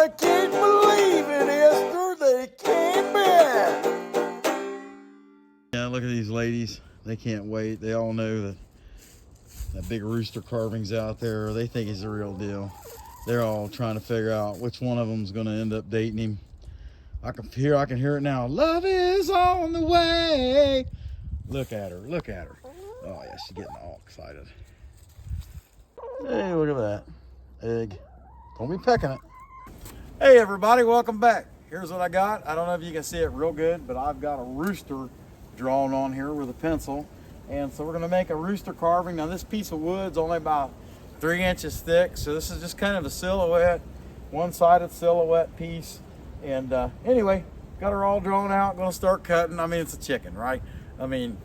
I can't believe it, Esther. They can't be. Yeah, look at these ladies. They can't wait. They all know that big rooster carving's out there. They think he's the real deal. They're all trying to figure out which one of them's going to end up dating him. I can hear it now. Love is on the way. Look at her. Look at her. Oh, yeah, she's getting all excited. Hey, look at that. Egg. Don't be pecking it. Hey, everybody. Welcome back. Here's what I got. I don't know if you can see it real good, but I've got a rooster drawn on here with a pencil. And so we're going to make a rooster carving. Now, this piece of wood's only about 3 inches thick. So this is just kind of a silhouette, one-sided silhouette piece. And anyway, got her all drawn out. Going to start cutting. I mean, it's a chicken, right? I mean,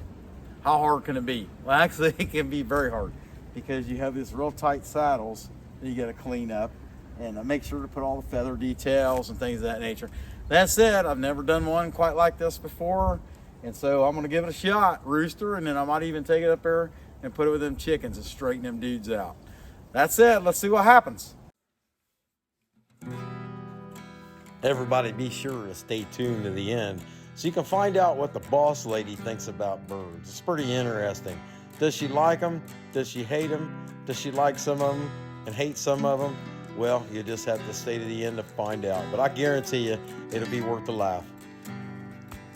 how hard can it be? Well, actually, it can be very hard because you have these real tight saddles that you got to clean up and make sure to put all the feather details and things of that nature. That said, I've never done one quite like this before, and so I'm going to give it a shot, Rooster, and then I might even take it up there and put it with them chickens and straighten them dudes out. That said, let's see what happens. Everybody be sure to stay tuned to the end so you can find out what the boss lady thinks about birds. It's pretty interesting. Does she like them? Does she hate them? Does she like some of them and hate some of them? Well, you just have to stay to the end to find out. But I guarantee you, it'll be worth the laugh.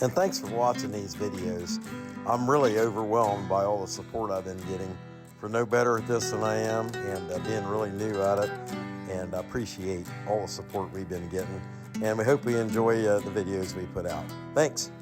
And thanks for watching these videos. I'm really overwhelmed by all the support I've been getting. For no better at this than I am, and being really new at it. And I appreciate all the support we've been getting. And we hope we enjoy the videos we put out. Thanks.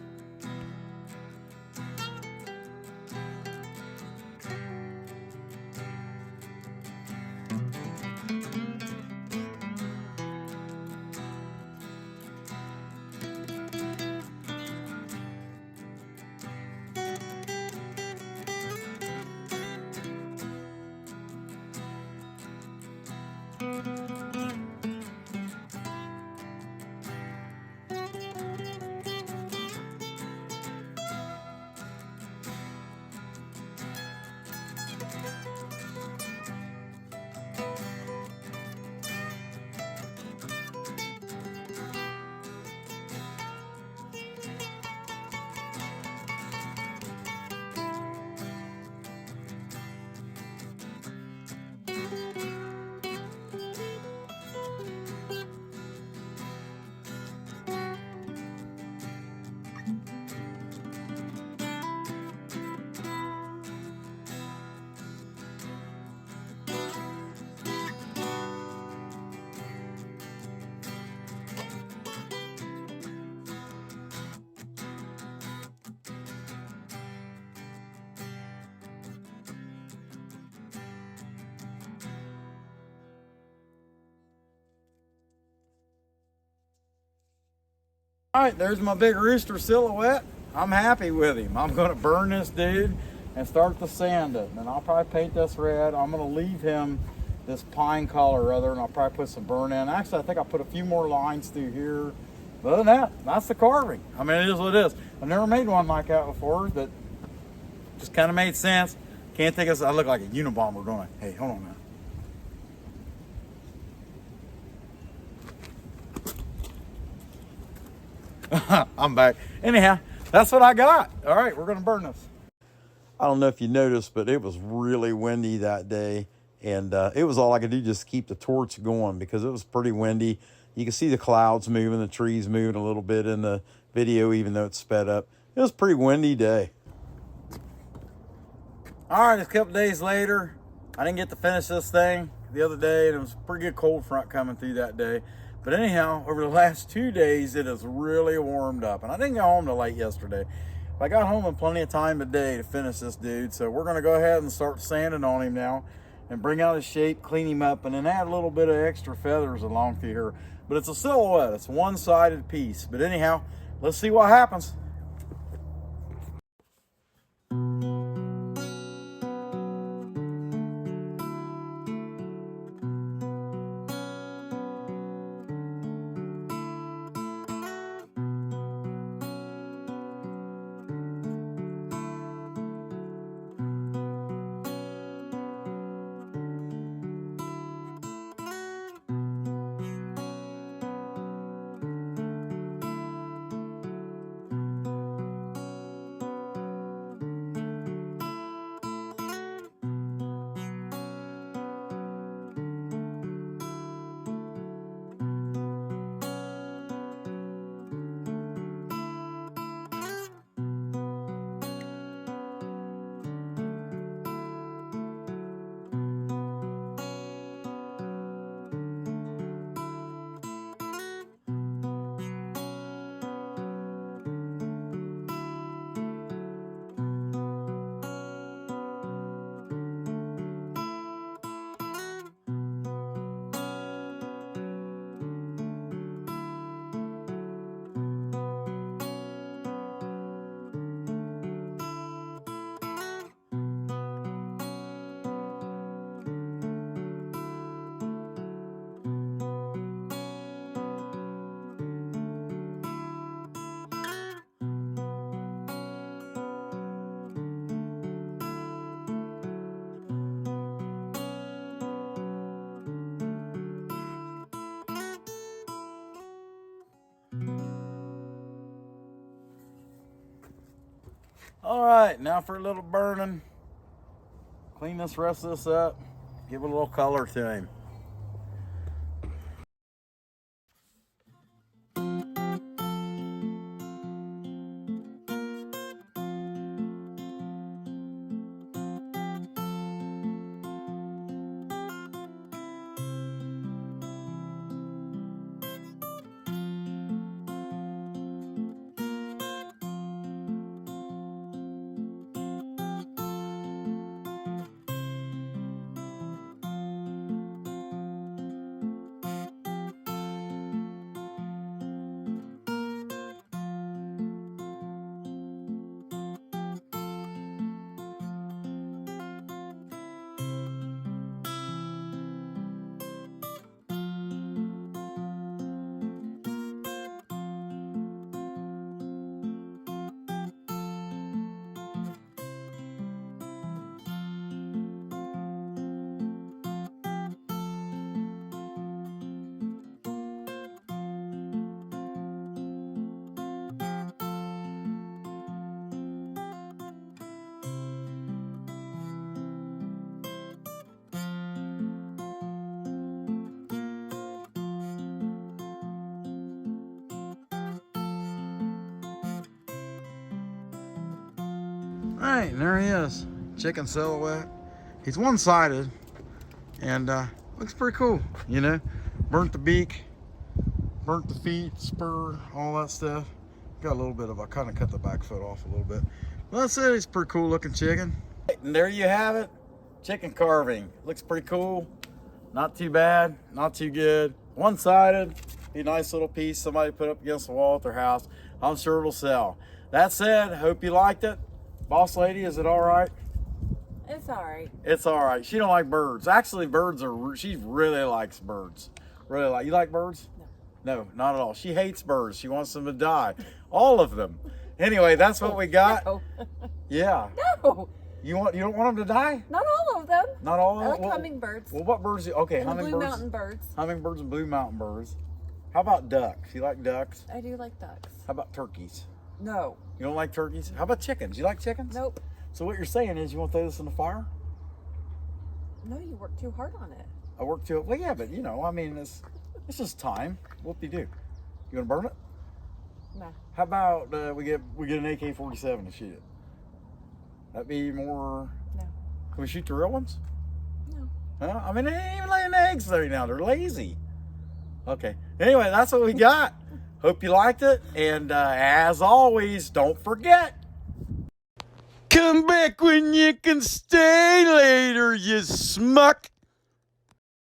All right, there's my big rooster silhouette. I'm happy with him. I'm going to burn this dude and start to sand it. And I'll probably paint this red. I'm going to leave him this pine color rather, and I'll probably put some burn in. Actually, I think I'll put a few more lines through here. But other than that, that's the carving. I mean, it is what it is. I've never made one like that before, but just kind of made sense. Can't think of, I look like a Unabomber, don't I? Hey, hold on now. I'm back. Anyhow, that's what I got. All right, we're going to burn this. I don't know if you noticed, but it was really windy that day. And it was all I could do just keep the torch going because it was pretty windy. You can see the clouds moving, the trees moving a little bit in the video, even though it's sped up. It was a pretty windy day. All right, a couple days later, I didn't get to finish this thing the other day, and it was a pretty good cold front coming through that day. But anyhow, over the last 2 days, it has really warmed up. And I didn't go home till late yesterday. But I got home in plenty of time today to finish this dude. So we're going to go ahead and start sanding on him now and bring out his shape, clean him up, and then add a little bit of extra feathers along through here. But it's a silhouette. It's a one-sided piece. But anyhow, let's see what happens. All right, now for a little burning. Clean this rest of this up. Give it a little color to him. All right, and there he is, chicken silhouette. He's one-sided, and looks pretty cool, you know. Burnt the beak, burnt the feet, spur, all that stuff. Got a little bit of, I kind of cut the back foot off a little bit. Well, that's it, he's a pretty cool looking chicken. And there you have it, chicken carving. Looks pretty cool, not too bad, not too good. One-sided, be a nice little piece somebody put up against the wall at their house. I'm sure it'll sell. That said, hope you liked it. Boss lady, is it all right? It's all right. It's all right. She don't like birds. Actually, she really likes birds. Really like. You like birds? No. No, not at all. She hates birds. She wants them to die. All of them. Anyway, that's what we got. No. Yeah. No. You don't want them to die? Not all of them. Not all I of like them? hummingbirds. Well, what birds? Okay, And hummingbirds. blue mountain birds. Hummingbirds and blue mountain birds. How about ducks? You like ducks? I do like ducks. How about turkeys? No. You don't like turkeys? How about chickens? You like chickens? Nope. So what you're saying is you want to throw this in the fire? No, you work too hard on it. I work too. Well, yeah, but you know, I mean, it's just time. Whoop-de-do. You gonna burn it? No. How about we get an AK-47 to shoot it? That'd be more. No. Can we shoot the real ones? No. Huh? I mean, they ain't even laying eggs right now. They're lazy. Okay. Anyway, that's what we got. Hope you liked it, and as always, don't forget. Come back when you can stay later, you smuck.